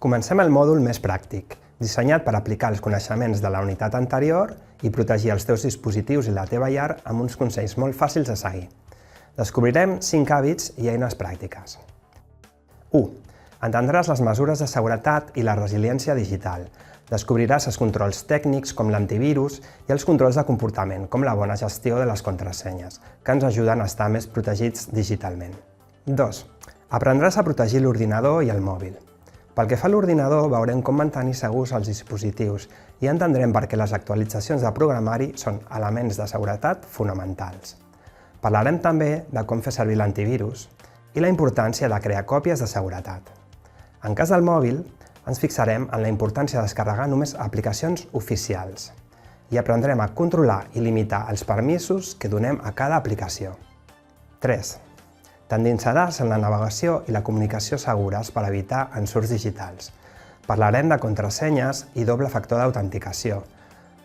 Comencem el mòdul més pràctic, dissenyat per aplicar els coneixements de la unitat anterior i protegir els teus dispositius i la teva llar amb uns consells molt fàcils de seguir. Descobrirem 5 hàbits i eines pràctiques. 1. Entendràs les mesures de seguretat i la resiliència digital. Descobriràs els controls tècnics com l'antivirus i els controls de comportament, com la bona gestió de les contrasenyes, que ens ajuden a estar més protegits digitalment. 2. Aprendràs a protegir l'ordinador i el mòbil. Pel que fa a l'ordinador, veurem com mantenir segurs els dispositius i entendrem per què les actualitzacions de programari són elements de seguretat fonamentals. Parlarem també de com fer servir l'antivirus i la importància de crear còpies de seguretat. En cas del mòbil, ens fixarem en la importància de descarregar només aplicacions oficials i aprendrem a controlar i limitar els permisos que donem a cada aplicació. 3. T'endinsaràs en la navegació i la comunicació segures per evitar ensurts digitals. Parlarem de contrasenyes i doble factor d'autenticació.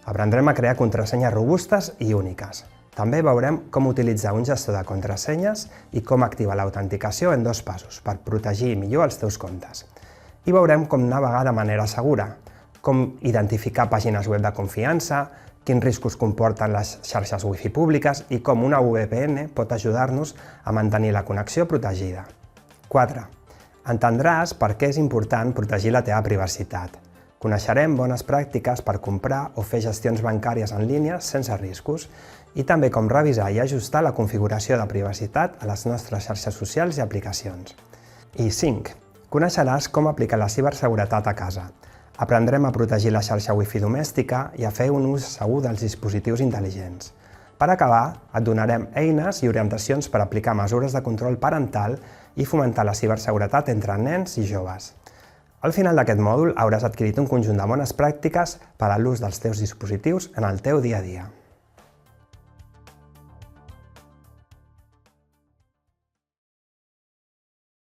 Aprendrem a crear contrasenyes robustes i úniques. També veurem com utilitzar un gestor de contrasenyes i com activar l'autenticació en 2 passos per protegir millor els teus comptes. I veurem com navegar de manera segura, com identificar pàgines web de confiança, quins riscos comporten les xarxes Wi-Fi públiques i com una VPN pot ajudar-nos a mantenir la connexió protegida. 4. Entendràs per què és important protegir la teva privacitat. Coneixerem bones pràctiques per comprar o fer gestions bancàries en línia sense riscos i també com revisar i ajustar la configuració de privacitat a les nostres xarxes socials i aplicacions. I 5. Coneixeràs com aplicar la ciberseguretat a casa. Aprendrem a protegir la xarxa Wi-Fi domèstica i a fer un ús segur dels dispositius intel·ligents. Per acabar, et donarem eines i orientacions per aplicar mesures de control parental i fomentar la ciberseguretat entre nens i joves. Al final d'aquest mòdul hauràs adquirit un conjunt de bones pràctiques per a l'ús dels teus dispositius en el teu dia a dia.